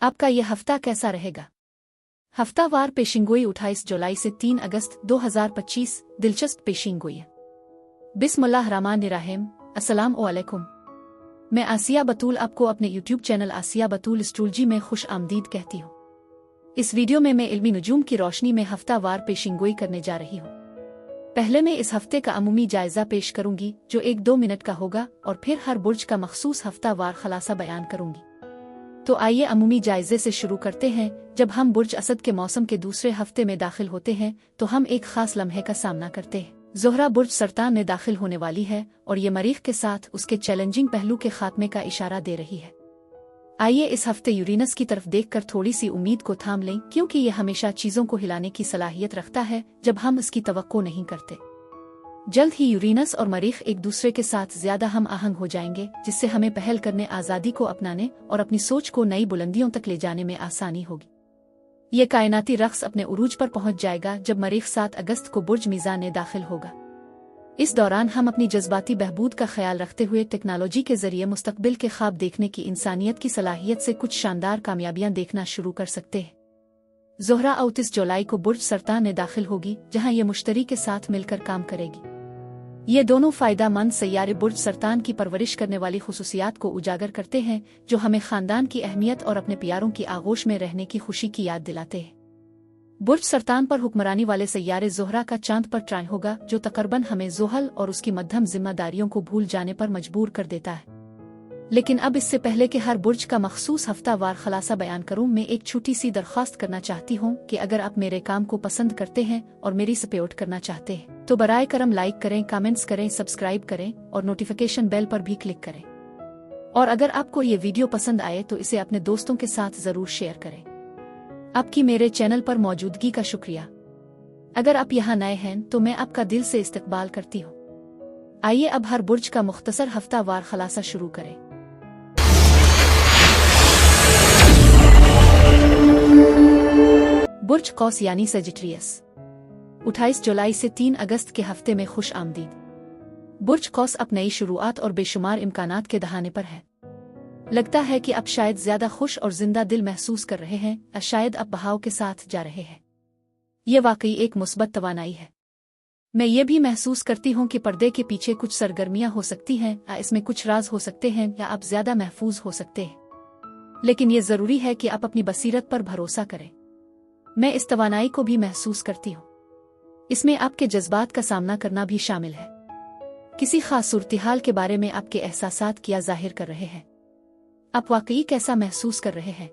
आपका यह हफ्ता कैसा रहेगा? हफ्तावार पेशिंगोई 28 जुलाई से 3 अगस्त 2025। दिलचस्प पेशिंगोई। बिस्मिल्लाहिर्रहमानिर्रहीम। अस्सलाम वालेकुम। मैं आसिया बतूल आपको अपने YouTube चैनल आसिया बतूल एस्ट्रोलॉजी में खुश आमदीद कहती हूँ। इस वीडियो में मैं इल्मी नुजूम की रोशनी में हफ्तावार पेशिंगोई करने जा रही हूँ। पहले मैं इस हफ्ते का अमूमी जायजा पेश करूंगी जो 1-2 मिनट का होगा और फिर हर बुर्ज का मखसूस हफ्तावार खलासा बयान करूंगी। तो आइए अमूमी जायजे से शुरू करते हैं। जब हम बुर्ज असद के मौसम के दूसरे हफ्ते में दाखिल होते हैं तो हम एक खास लम्हे का सामना करते हैं। ज़ोहरा बुर्ज सरतान में दाखिल होने वाली है और ये मरीख के साथ उसके चैलेंजिंग पहलू के खात्मे का इशारा दे रही है। आइए इस हफ्ते यूरेनस की तरफ देखकर थोड़ी सी उम्मीद को थाम लें, क्योंकि ये हमेशा चीज़ों को हिलाने की सलाहियत रखता है जब हम इसकी तवक्को नहीं करते। जल्द ही यूरेनस और मरीख एक दूसरे के साथ ज्यादा हम आहंग हो जाएंगे, जिससे हमें पहल करने, आज़ादी को अपनाने और अपनी सोच को नई बुलंदियों तक ले जाने में आसानी होगी। ये कायनाती रक्स अपने उरूज पर पहुंच जाएगा जब मरीख 7 अगस्त को बुर्ज मीज़ान में दाखिल होगा। इस दौरान हम अपनी जज्बाती बहबूद का ख्याल रखते हुए टेक्नोलॉजी के जरिए मुस्तकबिल के ख्वाब देखने की इंसानियत की सलाहियत से कुछ शानदार कामयाबियां देखना शुरू कर सकते हैं। ज़ोहरा 29 जुलाई को बुर्ज सरतान में दाखिल होगी, जहां ये मुश्तरी के साथ मिलकर काम करेगी। ये दोनों फ़ायदा मंद सैयारे बुर्ज सरतान की परवरिश करने वाली खुसूसियात को उजागर करते हैं, जो हमें ख़ानदान की अहमियत और अपने प्यारों की आगोश में रहने की खुशी की याद दिलाते हैं। बुर्ज सरतान पर हुक्मरानी वाले सैयारे ज़ोहरा का चांद पर ट्राइन होगा, जो तकरबन हमें ज़ोहल और उसकी मध्यम जिम्मेदारियों को भूल जाने पर मजबूर कर देता है। लेकिन अब इससे पहले कि हर बुर्ज का मखसूस हफ्तावार खलासा बयान करूं, मैं एक छोटी सी दरख्वास्त करना चाहती हूं कि अगर आप मेरे काम को पसंद करते हैं और मेरी सपोर्ट करना चाहते हैं तो बराए करम लाइक करें, कमेंट्स करें, सब्सक्राइब करें और नोटिफिकेशन बेल पर भी क्लिक करें। और अगर आपको ये वीडियो पसंद आए तो इसे अपने दोस्तों के साथ जरूर शेयर करें। आपकी मेरे चैनल पर मौजूदगी का शुक्रिया। अगर आप यहाँ नए हैं तो मैं आपका दिल से इस्तकबाल करती हूँ। आइए अब हर बुर्ज का मुख्तसर हफ्तावार खलासा शुरू करें। बुर्ज कौस यानी सेजिटेरियस 28 जुलाई से 3 अगस्त के हफ्ते में खुश आमदीद। बुर्ज कौस अब नई शुरुआत और बेशुमार इम्कानात के दहाने पर है। लगता है कि अब शायद ज्यादा खुश और जिंदा दिल महसूस कर रहे हैं, शायद अब बहाव के साथ जा रहे हैं। ये वाकई एक मुस्बत तवानाई है। मैं ये भी महसूस करती हूँ कि पर्दे के पीछे कुछ सरगर्मियाँ हो सकती हैं, या इसमें कुछ राज हो सकते हैं, या आप ज्यादा महफूज हो सकते हैं। लेकिन ये जरूरी है कि आप अपनी बसीरत पर भरोसा करें। मैं इस तवानाई को भी महसूस करती हूँ। इसमें आपके जज्बात का सामना करना भी शामिल है। किसी खास सूरत-ए-हाल के बारे में आपके एहसासात क्या जाहिर कर रहे हैं? आप वाकई कैसा महसूस कर रहे हैं?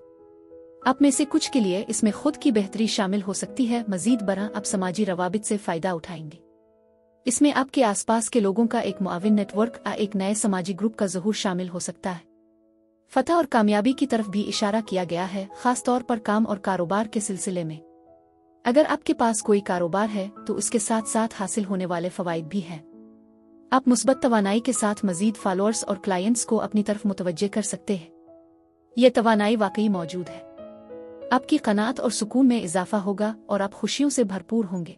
आप में से कुछ के लिए इसमें खुद की बेहतरी शामिल हो सकती है। मजीद बरा आप समाजी रवाबित से फायदा उठाएंगे। इसमें आपके आसपास के लोगों का एक मुआविन नेटवर्क या एक नए समाजी ग्रुप का ज़हूर शामिल हो सकता है। फतह और कामयाबी की तरफ भी इशारा किया गया है, खास तौर पर काम और कारोबार के सिलसिले में। अगर आपके पास कोई कारोबार है तो उसके साथ साथ हासिल होने वाले फवाइद भी हैं। आप मुस्बत तवानाई के साथ मजीद फॉलोअर्स और क्लाइंट्स को अपनी तरफ मुतवज्जे कर सकते हैं। यह तवानाई वाकई मौजूद है। आपकी कनात और सुकून में इजाफा होगा और आप खुशियों से भरपूर होंगे।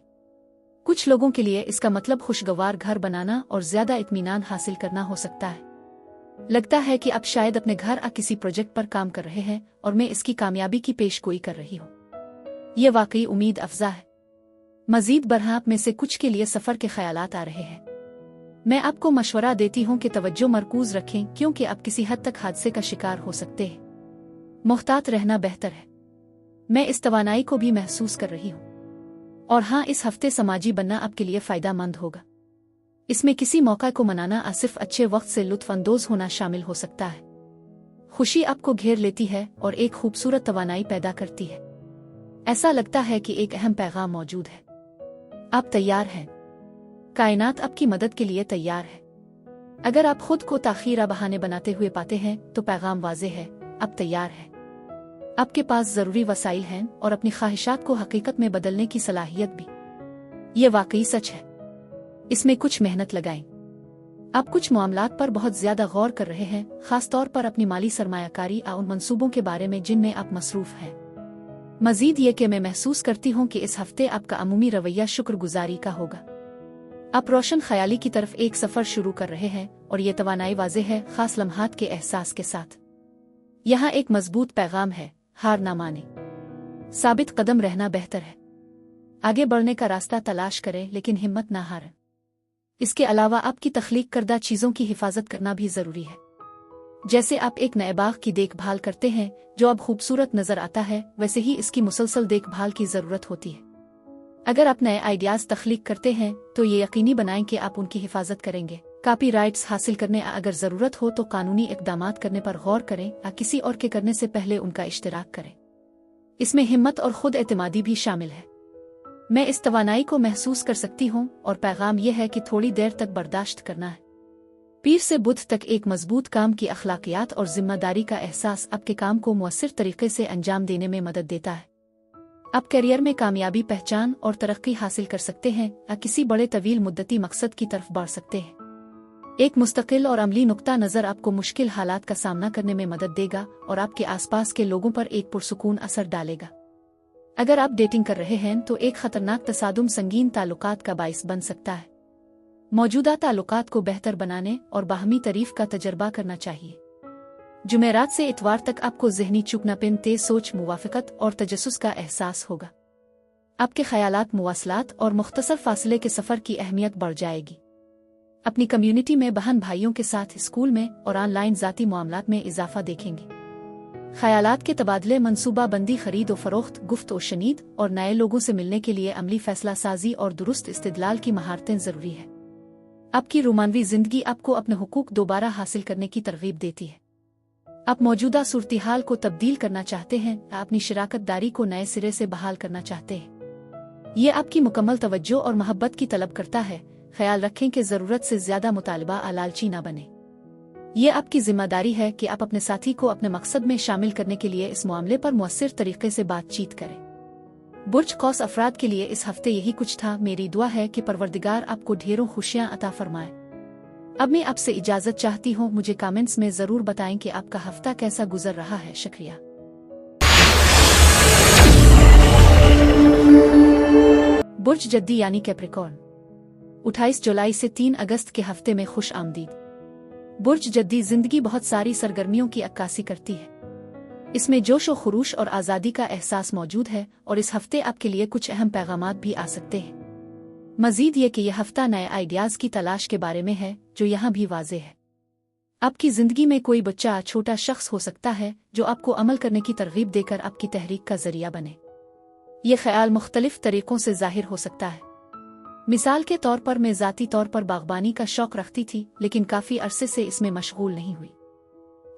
कुछ लोगों के लिए इसका मतलब खुशगवार घर बनाना और ज्यादा इत्मीनान हासिल करना हो सकता है। लगता है कि आप शायद अपने घर या किसी प्रोजेक्ट पर काम कर रहे हैं और मैं इसकी कामयाबी की पेशगोई कर रही हूँ। ये वाकई उम्मीद अफजा है। मजीद बरहा आप में से कुछ के लिए सफर के ख्यालात आ रहे हैं। मैं आपको मशवरा देती हूँ कि तवज्जो मरकूज रखें, क्योंकि आप किसी हद तक हादसे का शिकार हो सकते हैं। मुहतात रहना बेहतर है। मैं इस तवानाई को भी महसूस कर रही हूँ। और हाँ, इस हफ्ते समाजी बनना आपके लिए फायदा मंद होगा। इसमें किसी मौका को मनाना या सिर्फ अच्छे वक्त से लुत्फ अंदोज होना शामिल हो सकता है। खुशी आपको घेर लेती है और एक खूबसूरत तवानाई पैदा करती है। ऐसा लगता है कि एक अहम पैगाम मौजूद है। आप तैयार हैं। कायनात आपकी मदद के लिए तैयार है। अगर आप खुद को ताखीरा बहाने बनाते हुए पाते हैं तो पैगाम वाज़ेह है, आप तैयार हैं। आपके पास जरूरी वसाइल हैं और अपनी ख्वाहिशात को हकीकत में बदलने की सलाहियत भी। ये वाकई सच है। इसमें कुछ मेहनत लगाएं। आप कुछ मामलात पर बहुत ज्यादा गौर कर रहे हैं, खास तौर पर अपनी माली सरमायाकारी या उन मंसूबों के बारे में जिनमें आप मसरूफ हैं। मजीद ये कि मैं महसूस करती हूँ कि इस हफ्ते आपका अमूमी रवैया शुक्रगुजारी का होगा। आप रोशन ख्याली की तरफ एक सफर शुरू कर रहे हैं और ये तवानाई वाज़ेह है, खास लम्हात के एहसास के साथ। यहाँ एक मजबूत पैगाम है, हार ना माने। साबित कदम रहना बेहतर है। आगे बढ़ने का रास्ता तलाश करें लेकिन हिम्मत ना हारें। इसके अलावा आपकी तख्लीक करदा चीज़ों की हिफाजत करना भी ज़रूरी है। जैसे आप एक नए बाग की देखभाल करते हैं जो अब खूबसूरत नजर आता है, वैसे ही इसकी मुसलसल देखभाल की ज़रूरत होती है। अगर आप नए आइडियाज़ तख्लीक करते हैं तो ये यकीनी बनाएं कि आप उनकी हिफाजत करेंगे। कॉपी राइट्स हासिल करने अगर ज़रूरत हो तो कानूनी इक़दामात करने पर गौर करें या किसी और के करने से पहले उनका इश्तिराक करें। इसमें हिम्मत और खुद एतमादी भी शामिल है। मैं इस तवानाई को महसूस कर सकती हूँ और पैगाम यह है कि थोड़ी देर तक बर्दाश्त करना है। पीर से बुध तक एक मजबूत काम की अखलाकियात और जिम्मेदारी का एहसास आपके काम को मुअस्सिर तरीके से अंजाम देने में मदद देता है। आप करियर में कामयाबी, पहचान और तरक्की हासिल कर सकते हैं या किसी बड़े तवील मुद्दती मकसद की तरफ बढ़ सकते हैं। एक मुस्तकिल और अमली नुक्ता नज़र आपको मुश्किल हालात का सामना करने में मदद देगा और आपके आसपास के लोगों पर एक पुरसुकून असर डालेगा। अगर आप डेटिंग कर रहे हैं तो एक खतरनाक तसादुम संगीन ताल्लुकात का बाइस बन सकता है। मौजूदा ताल्लुकात को बेहतर बनाने और बाहमी तारीफ का तजर्बा करना चाहिए। जुमेरात से इतवार तक आपको ज़हनी चुकनापिन, तेज सोच, मुवाफ़क़त और तजस्सुस का एहसास होगा। आपके ख़यालात, मुवासलात और मुख्तसर फासले के सफ़र की अहमियत बढ़ जाएगी। अपनी कम्युनिटी में बहन भाइयों के साथ, स्कूल में और ऑनलाइन ज़ाती मामलात में इजाफा देखेंगे। ख़यालात के तबादले, मनसूबा बंदी, खरीद व फरोख्त, गुफ्त और शनीद और नए लोगों से मिलने के लिए अमली फैसला साजी और दुरुस्त इस्तिदलाल की महारतें ज़रूरी है। आपकी रोमानवी ज़िंदगी आपको अपने हुकूक दोबारा हासिल करने की तरगीब देती है। आप मौजूदा सूरत-ए-हाल को तब्दील करना चाहते हैं या अपनी शराकतदारी को नए सिरे से बहाल करना चाहते हैं। ये आपकी मुकम्मल तवज्जो और मोहब्बत की तलब करता है। ख्याल रखें कि ज़रूरत से ज़्यादा मुतालबा लालची ना बने। ये आपकी जिम्मेदारी है कि आप अपने साथी को अपने मकसद में शामिल करने के लिए इस मामले पर मुअस्सिर तरीके से बातचीत करें। बुर्ज कौस अफराद के लिए इस हफ्ते यही कुछ था। मेरी दुआ है कि परवरदिगार आपको ढेरों खुशियां अता फरमाए। अब मैं आपसे इजाज़त चाहती हूँ। मुझे कमेंट्स में ज़रूर बताएं कि आपका हफ्ता कैसा गुजर रहा है। शुक्रिया। बुर्ज जद्दी यानी कैप्रिकॉर्न, 28 जुलाई से 3 अगस्त के हफ्ते में खुश आमदीद। बुर्ज जद्दी जिंदगी बहुत सारी सरगर्मियों की अक्कासी करती है। इसमें जोश व खुरूश और आज़ादी का एहसास मौजूद है और इस हफ्ते आपके लिए कुछ अहम पैगामात भी आ सकते हैं। मजीद ये कि यह हफ्ता नए आइडियाज़ की तलाश के बारे में है जो यहाँ भी वाज़ेह है। आपकी ज़िंदगी में कोई बच्चा, छोटा शख्स हो सकता है जो आपको अमल करने की तरगीब देकर आपकी तहरीक का ज़रिया बने। ये ख्याल मुख्तलिफ तरीक़ों से ज़ाहिर हो सकता है। मिसाल के तौर पर मैं ज़ाती तौर पर बागबानी का शौक़ रखती थी, लेकिन काफ़ी अरसे से इसमें मशगूल नहीं हुई।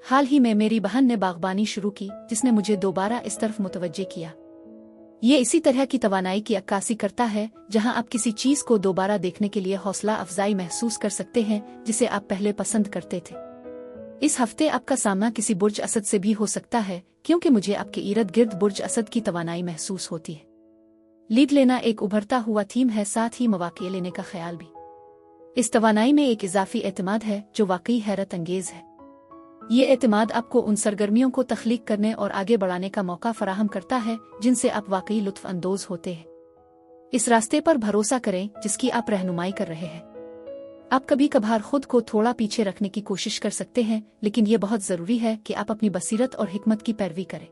हाल ही में मेरी बहन ने बागबानी शुरू की, जिसने मुझे दोबारा इस तरफ मुतवज्जे किया। ये इसी तरह की तवानाई की अक्कासी करता है जहां आप किसी चीज़ को दोबारा देखने के लिए हौसला अफजाई महसूस कर सकते हैं जिसे आप पहले पसंद करते थे। इस हफ्ते आपका सामना किसी बुर्ज असद से भी हो सकता है, क्योंकि मुझे आपके इर्द गिर्द बुर्ज असद की तवानाई महसूस होती है। लीड लेना एक उभरता हुआ थीम है, साथ ही मौक़े लेने का ख्याल भी। इस तवानाई में एक इजाफी एतमाद है जो वाकई हैरत अंगेज है। ये एतमाद आपको उन सरगर्मियों को तख्लीक करने और आगे बढ़ाने का मौका फराहम करता है जिनसे आप वाकई लुत्फ़ अंदोज होते हैं। इस रास्ते पर भरोसा करें जिसकी आप रहनुमाई कर रहे हैं। आप कभी कभार खुद को थोड़ा पीछे रखने की कोशिश कर सकते हैं, लेकिन यह बहुत ज़रूरी है कि आप अपनी बसीरत और हिकमत की पैरवी करें।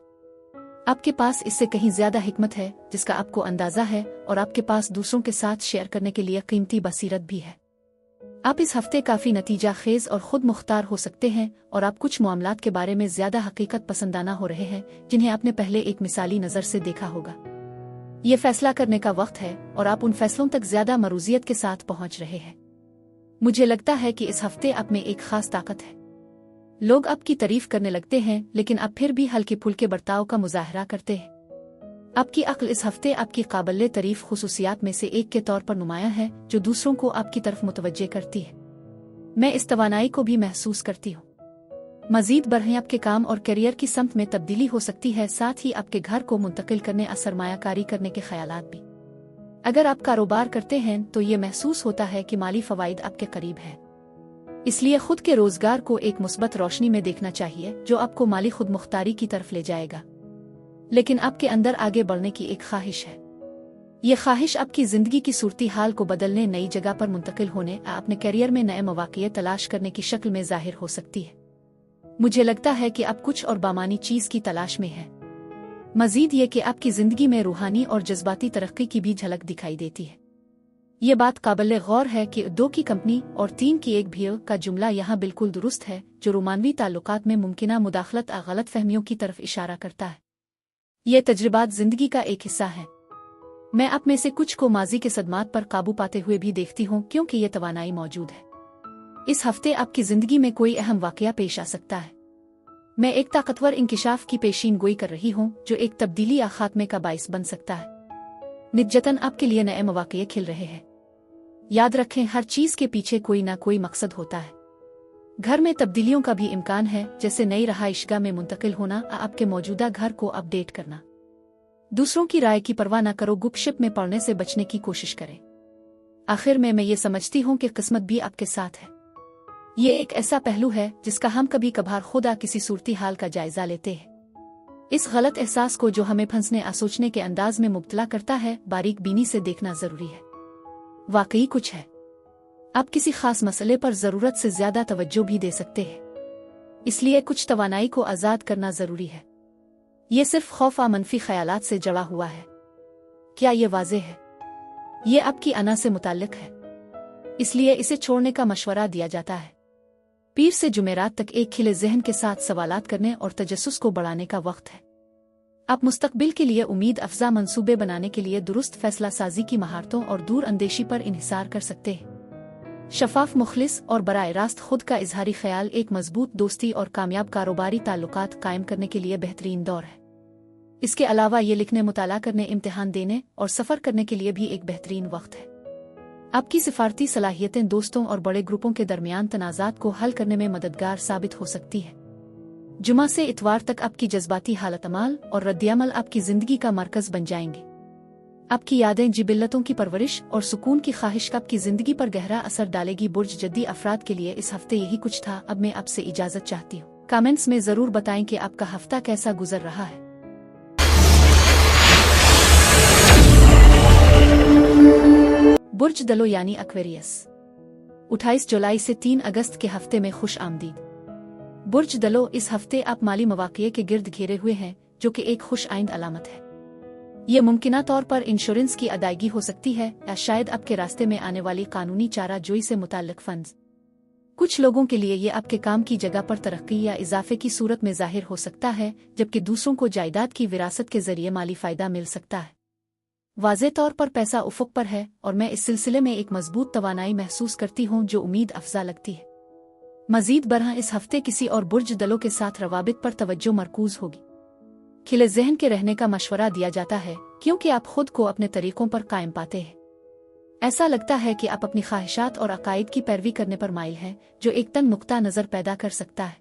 आपके पास इससे कहीं ज्यादा हिकमत है जिसका आपको अंदाजा है, और आपके पास दूसरों के साथ शेयर करने के लिए कीमती बसीरत भी है। आप इस हफ्ते काफी नतीजा खेज और खुद मुख्तार हो सकते हैं और आप कुछ मामलात के बारे में ज्यादा हकीकत पसंदाना हो रहे हैं जिन्हें आपने पहले एक मिसाली नजर से देखा होगा। ये फैसला करने का वक्त है और आप उन फैसलों तक ज्यादा मरूजियत के साथ पहुंच रहे हैं। मुझे लगता है कि इस हफ्ते आप में एक खास ताकत है। लोग आपकी तारीफ करने लगते हैं, लेकिन आप फिर भी हल्के फुल्के बर्ताव का मुजाहरा करते हैं। आपकी अक्ल इस हफ्ते आपकी काबिल तारीफ खुसूसियात में से एक के तौर पर नुमाया है जो दूसरों को आपकी तरफ मुतवज्जे करती है। मैं इस तवानाई को भी महसूस करती हूँ। मजीद बढ़ें, आपके काम और करियर की समत में तब्दीली हो सकती है, साथ ही आपके घर को मुंतकिल करने और सरमायाकारी करने के ख्यालात भी। अगर आप कारोबार करते हैं तो ये महसूस होता है कि माली फवाइद आपके करीब है, इसलिए खुद के रोजगार को एक मुस्बत रोशनी में देखना चाहिए जो आपको माली खुद मुख्तारी की तरफ ले जाएगा। लेकिन आपके अंदर आगे बढ़ने की एक ख्वाहिश है। ये ख्वाहिश आपकी जिंदगी की सूरती हाल को बदलने, नई जगह पर मुंतकिल होने, अपने करियर में नए मौक़े तलाश करने की शक्ल में जाहिर हो सकती है। मुझे लगता है कि आप कुछ और बामानी चीज की तलाश में हैं। मजीद ये कि आपकी ज़िंदगी में रूहानी और जज्बाती तरक्की की भी झलक दिखाई देती है। ये बात काबिल गौर है कि 2 की कंपनी और 3 की एक भीड़ का जुमला यहाँ बिल्कुल दुरुस्त है, जो रोमानवी ताल्लुकात में मुमकिना मुदाखलत और गलत फहमियों की तरफ इशारा करता है। ये तजुर्बात ज़िंदगी का एक हिस्सा है। मैं आप में से कुछ को माजी के सदमात पर काबू पाते हुए भी देखती हूँ, क्योंकि ये तवानाई मौजूद है। इस हफ्ते आपकी ज़िंदगी में कोई अहम वाक़या पेश आ सकता है। मैं एक ताकतवर इंकिशाफ की पेशीन गोई कर रही हूँ, जो एक तब्दीली या खात्मे का बाइस बन सकता है। निजतन आपके लिए नए मौक़े खिल रहे हैं। याद रखें, हर चीज़ के पीछे कोई ना कोई मकसद होता है। घर में तब्दीलियों का भी इम्कान है, जैसे नई रहाइशगाह में मुंतकिल होना या आपके मौजूदा घर को अपडेट करना। दूसरों की राय की परवाह न करो, गुपशप में पड़ने से बचने की कोशिश करें। आखिर में मैं ये समझती हूँ कि किस्मत भी आपके साथ है। ये एक ऐसा पहलू है जिसका हम कभी कभार खुदा किसी सूरती हाल का जायजा लेते हैं। इस गलत एहसास को, जो हमें फंसने या सोचने के अंदाज में मुब्तला करता है, बारीक बीनी से देखना जरूरी है। वाकई कुछ है, आप किसी खास मसले पर जरूरत से ज्यादा तवज्जो भी दे सकते हैं, इसलिए कुछ तवानाई को आजाद करना जरूरी है। ये सिर्फ खौफ या मनफी ख्यालात से जड़ा हुआ है। क्या ये वाज़ेह है? ये आपकी अना से मुताल्लिक है, इसलिए इसे छोड़ने का मशवरा दिया जाता है। पीर से जुमेरात तक एक खिले जहन के साथ सवालात करने और तजस्सुस को बढ़ाने का वक्त है। आप मुस्तकबिल के लिए उम्मीद अफजा मंसूबे बनाने के लिए दुरुस्त फैसला साजी की महारतों और दूर अंदेशी पर इन्हिसार कर सकते हैं। शफाफ, मुखलिस और बराह रास्त खुद का इजहारी ख्याल एक मजबूत दोस्ती और कामयाब कारोबारी ताल्लुकात कायम करने के लिए बेहतरीन दौर है। इसके अलावा ये लिखने, मुताला करने, इम्तिहान देने और सफ़र करने के लिए भी एक बेहतरीन वक्त है। आपकी सिफारती सलाहियतें दोस्तों और बड़े ग्रुपों के दरमियान तनाज़ात को हल करने में मददगार साबित हो सकती है। जुमा से इतवार तक आपकी जज्बाती हालत अमाल और रद्दअमल आपकी ज़िंदगी का मरकज़ बन जाएंगे। आपकी यादें, जिबिल्लतों की परवरिश और सुकून की ख्वाहिश आपकी ज़िंदगी पर गहरा असर डालेगी। बुर्ज जद्दी अफराद के लिए इस हफ्ते यही कुछ था। अब मैं आपसे इजाज़त चाहती हूँ। कमेंट्स में ज़रूर बताएं कि आपका हफ्ता कैसा गुजर रहा है। बुर्ज दलो यानी एक्वेरियस, 28 जुलाई से 3 अगस्त के हफ्ते में खुश आमदीद। बुर्ज दलो, इस हफ्ते आप माली मवाक़े के गिर्द घिरे हुए हैं, जो कि एक खुश आइंद अलामत है। ये मुमकिना तौर पर इंश्योरेंस की अदायगी हो सकती है, या शायद आपके रास्ते में आने वाली कानूनी चारा जोई से मुताल्लिक फंड्स। कुछ लोगों के लिए ये आपके काम की जगह पर तरक्की या इजाफे की सूरत में जाहिर हो सकता है, जबकि दूसरों को जायदाद की विरासत के जरिए माली फ़ायदा मिल सकता है। वाज़े तौर पर पैसा उफ़ुक़ पर है, और मैं इस सिलसिले में एक मजबूत तवानाई महसूस करती हूँ जो उम्मीद अफ़ज़ा लगती है। मज़ीद बरहा इस हफ्ते किसी और बुर्ज दलों के साथ रवाबित पर तवज्जो मरकूज़ होगी। खिले ज़हन के रहने का मशवरा दिया जाता है, क्योंकि आप खुद को अपने तरीक़ों पर कायम पाते हैं। ऐसा लगता है कि आप अपनी ख्वाहिशात और अकायद की पैरवी करने पर माइल हैं, जो एक तंग नुक्ता नज़र पैदा कर सकता है।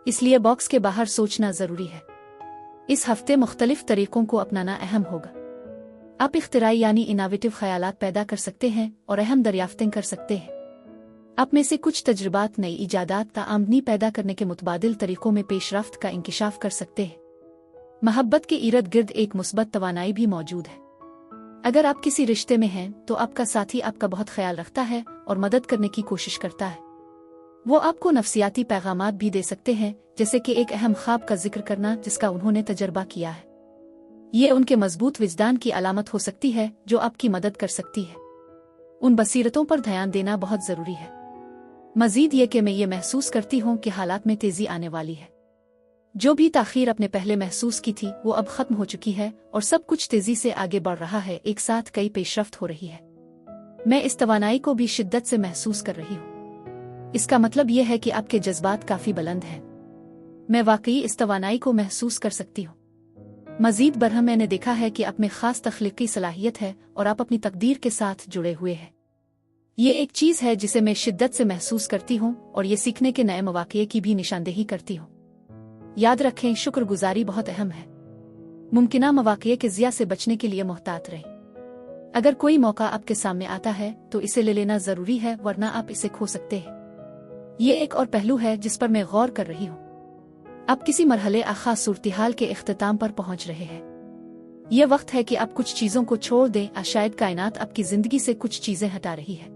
इसलिए बॉक्स के बाहर सोचना ज़रूरी है। इस हफ्ते मुख्तलिफ तरीक़ों को अपनाना अहम होगा। आप इख्तिराई यानी इनोवेटिव ख्यालात पैदा कर सकते हैं और अहम दरियाफ्तें कर सकते हैं। आप में से कुछ तजुर्बात, नई ईजादात, आमदनी पैदा करने के मुतबादिल तरीक़ों में पेशरफ्त का इंकिशाफ कर सकते हैं। महब्बत के इर्द गिर्द एक मुस्बत तवानाई भी मौजूद है। अगर आप किसी रिश्ते में हैं, तो आपका साथी आपका बहुत ख्याल रखता है और मदद करने की कोशिश करता है। वो आपको नफ्सियाती पैगामात भी दे सकते हैं, जैसे कि एक अहम ख्वाब का जिक्र करना जिसका उन्होंने तजर्बा किया है। ये उनके मजबूत विजदान की अलामत हो सकती है, जो आपकी मदद कर सकती है। उन बसीरतों पर ध्यान देना बहुत ज़रूरी है। मज़ीद ये कि मैं ये महसूस करती हूँ कि हालात में तेज़ी आने वाली है। जो भी ताख़ीर आपने पहले महसूस की थी, वो अब ख़त्म हो चुकी है और सब कुछ तेज़ी से आगे बढ़ रहा है। एक साथ कई पेशरफ्त हो रही है। मैं इस तवानाई को भी शिद्दत से महसूस कर रही हूँ। इसका मतलब यह है कि आपके जज्बात काफ़ी बुलंद हैं। मैं वाकई इस तवानाई को महसूस कर सकती हूँ। मज़ीद बरहा मैंने देखा है कि आप में ख़ास तख्लीकी सलाहियत है और आप अपनी तकदीर के साथ जुड़े हुए हैं। ये एक चीज़ है जिसे मैं शिद्दत से महसूस करती हूँ और ये सीखने के नए मौक़े की भी निशानदेही करती हूँ। याद रखें, शुक्रगुजारी बहुत अहम है। मुमकिना मौक़े के ज़िया से बचने के लिए मोहतात रहें। अगर कोई मौका आपके सामने आता है तो इसे ले लेना ज़रूरी है, वरना आप इसे खो सकते हैं। ये एक और पहलू है जिस पर मैं गौर कर रही हूँ। आप किसी मरहले ख़ास सूरत-ए-हाल के इख्तिताम पर पहुँच रहे हैं। यह वक्त है कि आप कुछ चीज़ों को छोड़ दें, या शायद कायनात आपकी ज़िंदगी से कुछ चीज़ें हटा रही है।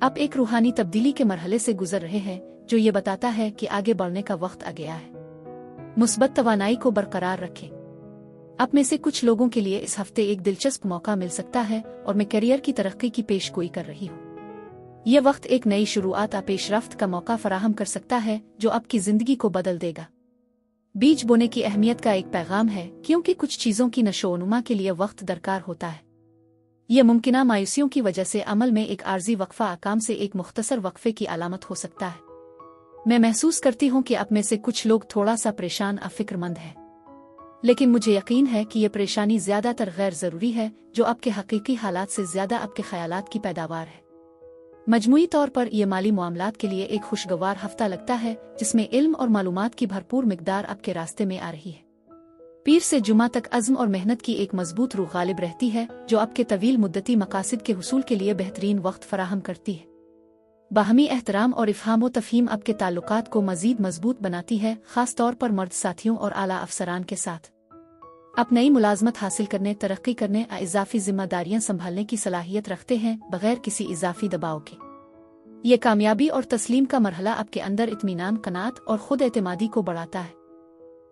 आप एक रूहानी तब्दीली के मरहले से गुजर रहे हैं, जो ये बताता है कि आगे बढ़ने का वक्त आ गया है। मुस्बत तवानाई को बरकरार रखें। आप में से कुछ लोगों के लिए इस हफ्ते एक दिलचस्प मौका मिल सकता है और मैं करियर की तरक्की की पेशगोई कर रही हूँ। यह वक्त एक नई शुरुआत या पेशरफ्त का मौका फराहम कर सकता है जो आपकी जिंदगी को बदल देगा। बीज बोने की अहमियत का एक पैगाम है, क्योंकि कुछ चीज़ों की नशोनुमा के लिए वक्त दरकार होता है। यह मुमकिना मायूसियों की वजह से अमल में एक आर्जी वक्फा आकाम से एक मुख्तसर वक्फे की अलामत हो सकता है। मैं महसूस करती हूँ कि आप में से कुछ लोग थोड़ा सा परेशान या फिक्रमंद हैं, लेकिन मुझे यकीन है कि यह परेशानी ज़्यादातर गैर ज़रूरी है, जो आपके हकीकी हालात से ज़्यादा आपके ख़यालात की पैदावार है। मजमूई तौर पर यह माली मामलात के लिए एक खुशगवार हफ्ता लगता है, जिसमें इल्म और मालूमात की भरपूर मिकदार आपके रास्ते में आ रही है। पीर से जुमा तक अज़्म और मेहनत की एक मजबूत रूह गालिब रहती है, जो आपके तवील मुद्दती मकासिद के हुसूल के लिए बेहतरीन वक्त फराहम करती है। बाहमी एहतराम और इफ़हाम व तफ़हीम आपके ताल्लुकात को मज़ीद मजबूत बनाती है, ख़ास तौर पर मर्द साथियों और आला अफसरान के साथ। आप नई मुलाजमत हासिल करने, तरक्की करने और इजाफी जिम्मेदारियां संभालने की सलाहियत रखते हैं, बगैर किसी इजाफी दबाव के। ये कामयाबी और तस्लीम का मरहला आपके अंदर इत्मीनान, कनात और खुद एतमादी को बढ़ाता है।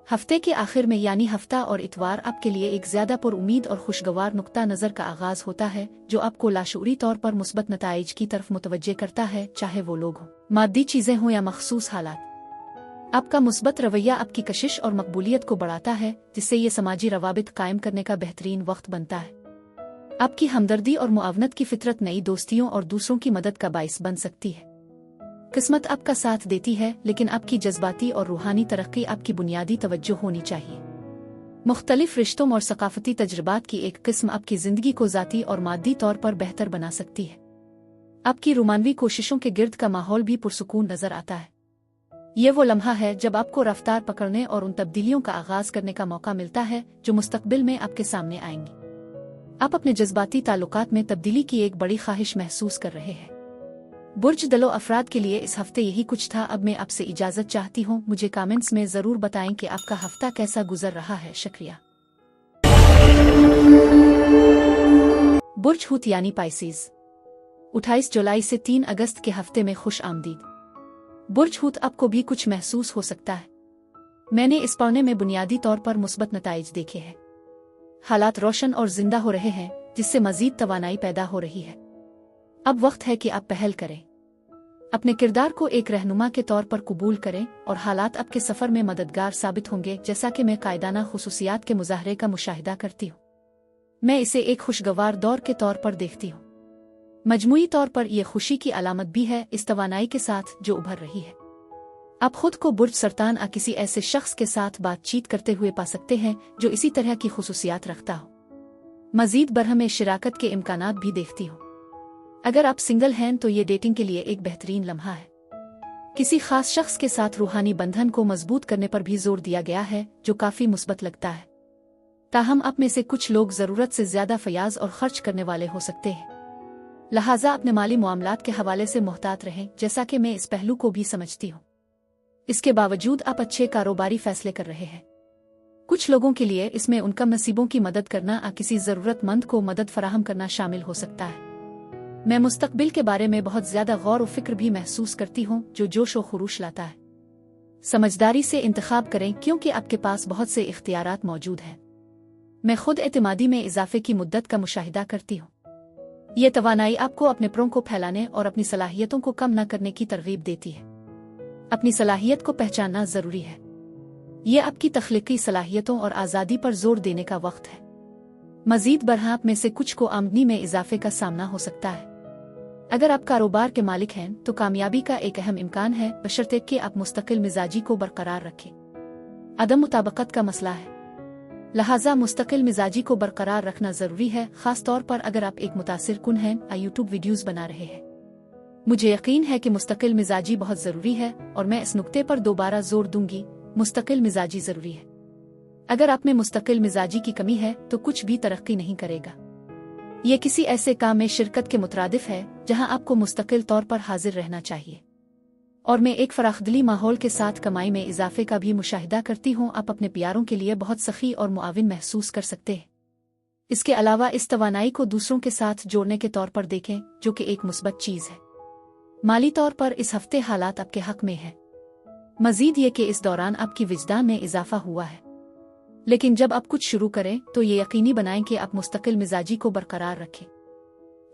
हफ्ते के आखिर में यानी हफ्ता और इतवार आपके लिए एक ज्यादा पुरुमीद और खुशगवार नुक्ता नज़र का आगाज होता है, जो आपको लाशूरी तौर पर मुस्बत नताइज की तरफ मुतवज्जे करता है, चाहे वो लोग हों, मादी चीज़ें हों या मखसूस हालात। आपका मुस्बत रवैया आपकी कशिश और मकबूलियत को बढ़ाता है, जिससे ये समाजी रवाबित कायम करने का बेहतरीन वक्त बनता है। आपकी हमदर्दी और मुआवनत की फितरत नई दोस्तियों और दूसरों की मदद का बाइस बन सकती है। किस्मत आपका साथ देती है, लेकिन आपकी जज्बाती और रूहानी तरक्की आपकी बुनियादी तवज्जो होनी चाहिए। मुख्तलिफ रिश्तों और सकाफती तजर्बात की एक किस्म आपकी जिंदगी को ज़ाती और मादी तौर पर बेहतर बना सकती है। आपकी रोमानवी कोशिशों के गिर्द का माहौल भी पुरसुकून नजर आता है। ये वो लम्हा है जब आपको रफ्तार पकड़ने और उन तब्दीलियों का आगाज करने का मौका मिलता है जो मुस्तकबिल में आपके सामने आएंगी। आप अपने जज्बाती ताल्लुकात में तब्दीली की एक बड़ी ख्वाहिश महसूस कर रहे हैं। बुर्ज दलो अफराद के लिए इस हफ्ते यही कुछ था। अब मैं आपसे इजाजत चाहती हूँ। मुझे कमेंट्स में जरूर बताएं कि आपका हफ्ता कैसा गुजर रहा है। शुक्रिया। बुर्ज हूत यानी पाइसेस, 28 जुलाई से 3 अगस्त के हफ्ते में खुश आमदीद। बुर्ज हूत आपको भी कुछ महसूस हो सकता है। मैंने इस पौने में बुनियादी तौर पर मुस्बत नताइज देखे हैं। हालात रोशन और जिंदा हो रहे हैं, जिससे मजीद तवानाई पैदा हो रही है। अब वक्त है कि आप पहल करें। अपने किरदार को एक रहनुमा के तौर पर कबूल करें और हालात आपके सफर में मददगार साबित होंगे। जैसा कि मैं कायदाना खुसूसियात के मुजाहरे का मुशाहिदा करती हूँ, मैं इसे एक खुशगवार दौर के तौर पर देखती हूँ। मजमूई तौर पर यह खुशी की अलामत भी है, इस तवानाई के साथ जो उभर रही है। आप खुद को बुर्ज सरतान या किसी ऐसे शख्स के साथ बातचीत करते हुए पा सकते हैं जो इसी तरह की खुसूसियात रखता हो। मजीद बरहम शिराकत के इम्कानात भी देखती हो। अगर आप सिंगल हैं तो ये डेटिंग के लिए एक बेहतरीन लम्हा है। किसी खास शख्स के साथ रूहानी बंधन को मजबूत करने पर भी जोर दिया गया है, जो काफी मुस्बत लगता है। ताहम आप में से कुछ लोग जरूरत से ज्यादा फयाज और खर्च करने वाले हो सकते हैं, लिहाजा अपने माली मामलात के हवाले से मुहतात रहें। जैसा कि मैं इस पहलू को भी समझती हूँ, इसके बावजूद आप अच्छे कारोबारी फैसले कर रहे हैं। कुछ लोगों के लिए इसमें उनका नसीबों की मदद करना या किसी जरूरतमंद को मदद फराहम करना शामिल हो सकता है। मैं मुस्तकबिल के बारे में बहुत ज्यादा गौर और फिक्र भी महसूस करती हूँ, जो जोश और खरूश लाता है। समझदारी से इंतखाब करें, क्योंकि आपके पास बहुत से इख्तियारात मौजूद हैं। मैं खुद एतमादी में इजाफे की मुद्दत का मुशाहिदा करती हूँ। ये तवानाई आपको अपने प्रों को फैलाने और अपनी सलाहियतों को कम न करने की तरगीब देती है। अपनी सलाहियत को पहचानना जरूरी है। ये आपकी तख्लीकी सलाहियतों और आज़ादी पर जोर देने का वक्त है। मजीद बरहा आप में से कुछ को आमदनी में इजाफे का सामना हो सकता है। अगर आप कारोबार के मालिक हैं तो कामयाबी का एक अहम इम्कान है, बशर्ते कि आप मुस्तकिल मिजाजी को बरकरार रखें। अदम मुताबकत का मसला है, लिहाजा मुस्तकिल मिजाजी को बरकरार रखना जरूरी है, खास तौर पर अगर आप एक मुतासिर कुन हैं या यूट्यूब वीडियोस बना रहे हैं। मुझे यकीन है कि मुस्तकिल मिजाजी बहुत जरूरी है, और मैं इस नुक्ते पर दोबारा जोर दूंगी। मुस्तकिल मिजाजी जरूरी है। अगर आप में मुस्तकिल मिजाजी की कमी है तो कुछ भी तरक्की नहीं करेगा। यह किसी ऐसे काम में शिरकत के मुतरादिफ है जहां आपको मुस्तकिल तौर पर हाजिर रहना चाहिए। और मैं एक फराखदिली माहौल के साथ कमाई में इजाफे का भी मुशाहिदा करती हूँ। आप अपने प्यारों के लिए बहुत सखी और मुआविन महसूस कर सकते हैं। इसके अलावा इस तवानाई को दूसरों के साथ जोड़ने के तौर पर देखें, जो कि एक मुस्बत चीज है। माली तौर पर इस हफ्ते हालात आपके हक में है। मजीद ये कि इस दौरान आपकी विजदान में इजाफा हुआ है। लेकिन जब आप कुछ शुरू करें तो ये यकीनी बनाएं कि आप मुस्तकिल मिजाजी को बरकरार रखें।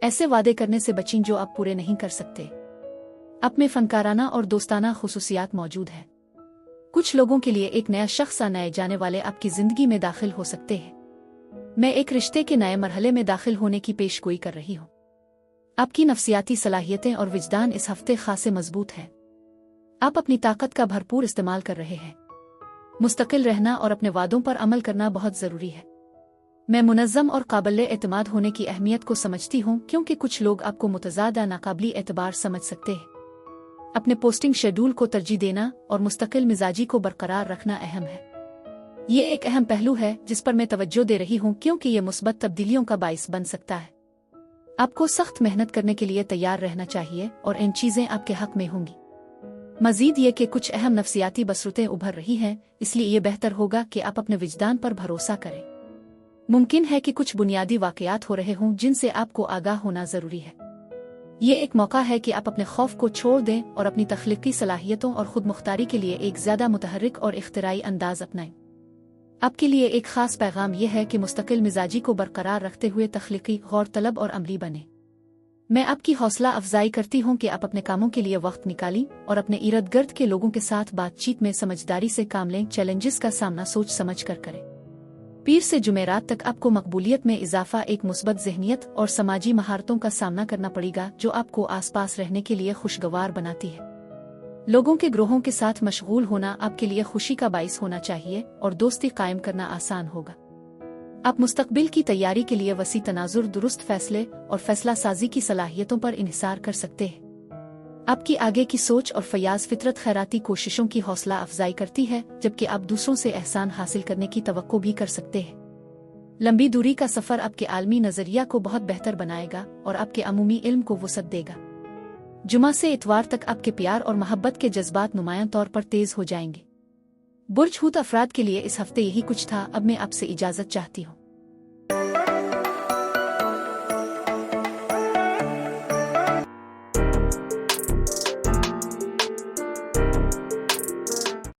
ऐसे वादे करने से बचें जो आप पूरे नहीं कर सकते। आप में फनकाराना और दोस्ताना खुसूसियात मौजूद है। कुछ लोगों के लिए एक नया शख्स या नए जाने वाले आपकी जिंदगी में दाखिल हो सकते हैं। मैं एक रिश्ते के नए मरहले में दाखिल होने की पेशगोई कर रही हूँ। आपकी नफ्सियाती सलाहियतें और विजदान इस हफ्ते खासे मजबूत हैं। आप अपनी ताकत का भरपूर इस्तेमाल कर रहे हैं। मुस्तकिल रहना और अपने वादों पर अमल करना बहुत जरूरी है। मैं मुनज़्ज़म और काबिल एतमाद होने की अहमियत को समझती हूँ, क्योंकि कुछ लोग आपको मुतज़ाद या नाकाबिल एतबार समझ सकते हैं। अपने पोस्टिंग शेड्यूल को तरजीह देना और मुस्तकिल मिजाजी को बरकरार रखना अहम है। ये एक अहम पहलू है जिस पर मैं तवज्जो दे रही हूँ, क्योंकि ये मुस्बत तब्दीलियों का बाइस बन सकता है। आपको सख्त मेहनत करने के लिए तैयार रहना चाहिए और इन चीज़ें आपके हक में होंगी। मजीद ये कि कुछ अहम नफ्सियाती बसरतें उभर रही हैं, इसलिए ये बेहतर होगा कि आप अपने विजदान पर भरोसा करें। मुमकिन है कि कुछ बुनियादी वाक़यात हो रहे हों जिनसे आपको आगाह होना ज़रूरी है। ये एक मौका है कि आप अपने खौफ को छोड़ दें और अपनी तख्लीकी सलाहियतों और खुद मुख्तारी के लिए एक ज़्यादा मुतहर्रिक और इख्तिराई अंदाज अपनाएं। आपके लिए एक ख़ास पैगाम यह है कि मुस्तकिल मिजाजी को बरकरार रखते हुए तख्लीकी, गौर तलब और अमली बने। मैं आपकी हौसला अफजाई करती हूँ कि आप अपने कामों के लिए वक्त निकालें और अपने इर्द गिर्द के लोगों के साथ बातचीत में समझदारी से काम लें। चैलेंजेस का सामना सोच समझ कर करें। पीर से जुमेरात तक आपको मकबूलियत में इजाफा, एक मुस्बत ज़हनियत और समाजी महारतों का सामना करना पड़ेगा जो आपको आसपास रहने के लिए खुशगवार बनाती है। लोगों के ग्रोहों के साथ मशगूल होना आपके लिए खुशी का बाइस होना चाहिए और दोस्ती कायम करना आसान होगा। आप मुस्तकबिल की तैयारी के लिए वसी तनाजुर, दुरुस्त फैसले और फैसला साजी की सलाहियतों पर इन्हिसार कर सकते हैं। आपकी आगे की सोच और फयाज फितरत खैराती कोशिशों की हौसला अफजाई करती है, जबकि आप दूसरों से एहसान हासिल करने की तवक्को भी कर सकते हैं। लंबी दूरी का सफर आपके आलमी नजरिया को बहुत बेहतर बनाएगा और आपके अमूमी इल्म को वुसअत देगा। जुमा से इतवार तक आपके प्यार और मोहब्बत के जज्बात नुमायां तौर पर तेज हो जाएंगे। बुर्ज हूत अफराद के लिए इस हफ्ते यही कुछ था। अब मैं आपसे इजाजत चाहती हूँ।